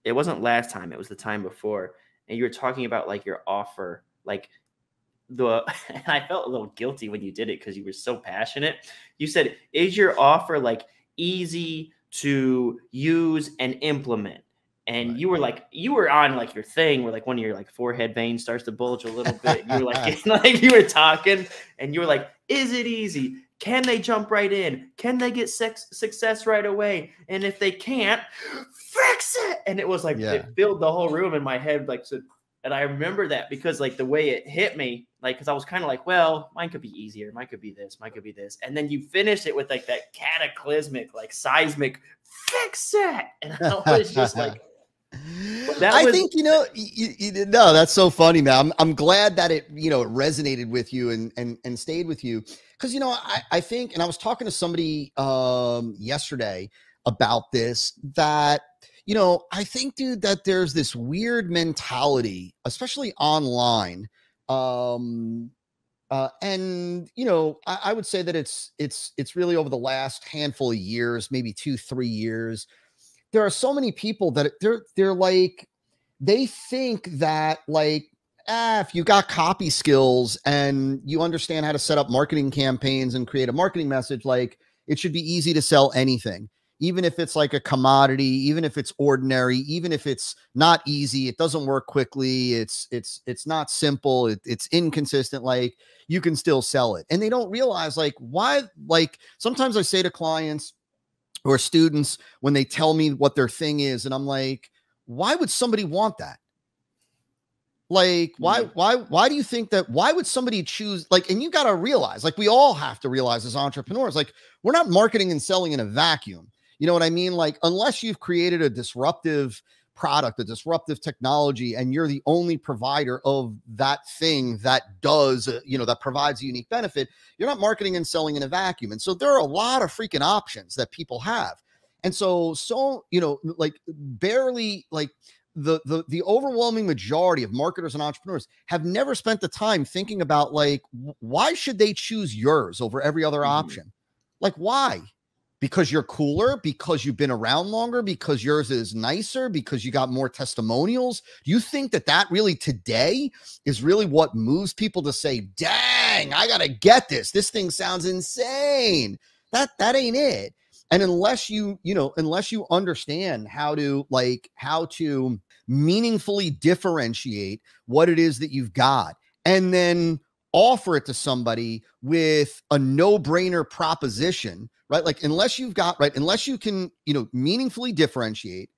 it wasn't last time, it was the time before. And you were talking about like your offer, like and I felt a little guilty when you did it because you were so passionate. You said, is your offer like easy to use and implement? And Right. you were like, you were on like your thing where like one of your like forehead veins starts to bulge a little bit. You were like, like you were talking and you were like, is it easy? Can they jump right in? Can they get success right away? And if they can't, fix it. And it was like, it filled the whole room in my head. Like, so, and I remember that because like the way it hit me, like, cause I was kind of like, well, mine could be easier. Mine could be this, mine could be this. And then you finished it with like that cataclysmic, like seismic, fix it. And I was just like, I think, you know, no, that's so funny, man. I'm glad that it, you know, it resonated with you and stayed with you. Cause, you know, I think, and I was talking to somebody yesterday about this, that, you know, I think, dude, that there's this weird mentality, especially online. And, you know, I would say that it's really over the last handful of years, maybe 2-3 years. There are so many people that they're like, they think that like, if you got copy skills and you understand how to set up marketing campaigns and create a marketing message, like it should be easy to sell anything, even if it's like a commodity, even if it's ordinary, even if it's not easy, it doesn't work quickly. It's not simple. It's inconsistent. Like you can still sell it. And they don't realize like why, like sometimes I say to clients or students when they tell me what their thing is, and I'm like, why would somebody want that? Like, why do you think that, why would somebody choose, like, and you got to realize, like, we all have to realize as entrepreneurs, like, we're not marketing and selling in a vacuum. You know what I mean? Like, unless you've created a disruptive product, a disruptive technology, and you're the only provider of that thing that does, you know, that provides a unique benefit, you're not marketing and selling in a vacuum. And so there are a lot of freaking options that people have. And so, you know, like barely like the overwhelming majority of marketers and entrepreneurs have never spent the time thinking about like, why should they choose yours over every other option? Like, why? Because you're cooler, because you've been around longer, because yours is nicer, because you got more testimonials. Do you think that that really today is really what moves people to say, dang, I got to get this. This thing sounds insane. That ain't it. And unless you understand how to meaningfully differentiate what it is that you've got, and then offer it to somebody with a no-brainer proposition, right? Like, unless you can, you know, meaningfully differentiate,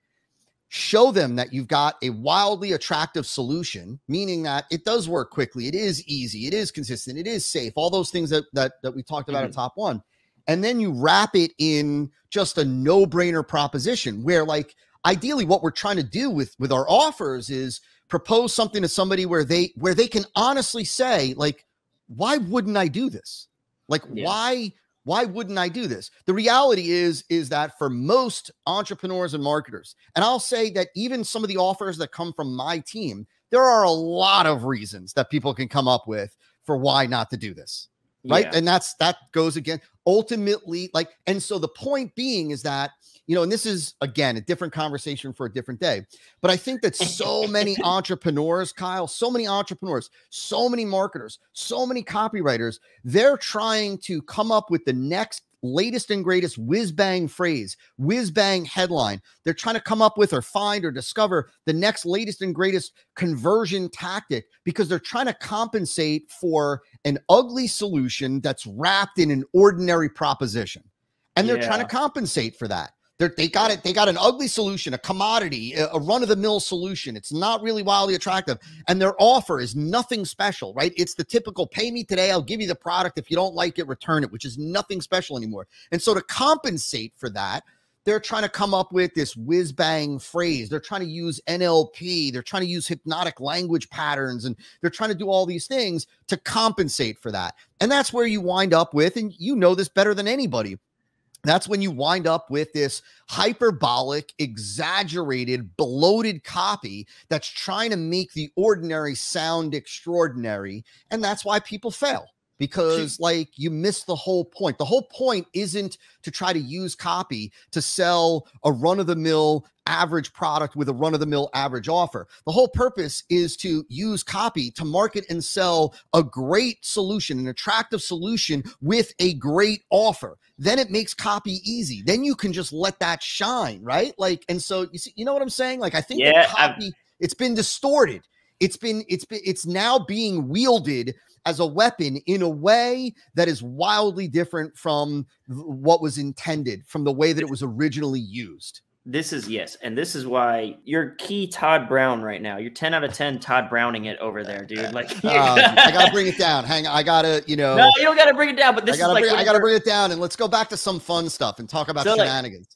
show them that you've got a wildly attractive solution, meaning that it does work quickly, it is easy, it is consistent, it is safe, all those things that we talked about at top one. And then you wrap it in just a no-brainer proposition where, like, ideally what we're trying to do with our offers is propose something to somebody where they can honestly say, like, why wouldn't I do this? Like, why wouldn't I do this? The reality is that for most entrepreneurs and marketers, and I'll say that even some of the offers that come from my team, there are a lot of reasons that people can come up with for why not to do this. Right. Yeah. And that goes again, ultimately, like, and so the point being is that, you know, and this is, again, a different conversation for a different day, but I think that so many entrepreneurs, Kyle, so many entrepreneurs, so many marketers, so many copywriters, they're trying to come up with the next latest and greatest whiz bang phrase, whiz bang headline. They're trying to come up with or find or discover the next latest and greatest conversion tactic because they're trying to compensate for an ugly solution that's wrapped in an ordinary proposition. And they're trying to compensate for that. They got an ugly solution, a commodity, a run-of-the-mill solution. It's not really wildly attractive. And their offer is nothing special, right? It's the typical pay me today, I'll give you the product. If you don't like it, return it, which is nothing special anymore. And so to compensate for that, they're trying to come up with this whiz-bang phrase. They're trying to use NLP. They're trying to use hypnotic language patterns. And they're trying to do all these things to compensate for that. And that's where you wind up with, and you know this better than anybody, that's when you wind up with this hyperbolic, exaggerated, bloated copy that's trying to make the ordinary sound extraordinary. And that's why people fail, because like you miss the whole point. The whole point isn't to try to use copy to sell a run-of-the-mill average product with a run-of-the-mill average offer. The whole purpose is to use copy to market and sell a great solution, an attractive solution with a great offer. Then it makes copy easy. Then you can just let that shine, right? Like, and so you see, you know what I'm saying? Like, I think that copy, it's been distorted. It's now being wielded as a weapon in a way that is wildly different from what was intended, from the way that it was originally used. This is, yes. And this is why you're key Todd Brown right now. You're 10 out of 10 Todd Browning it over there, dude. Like, I got to bring it down. Hang on. I got to, No, you don't got to bring it down, but this I got to bring it down, and let's go back to some fun stuff and talk about shenanigans.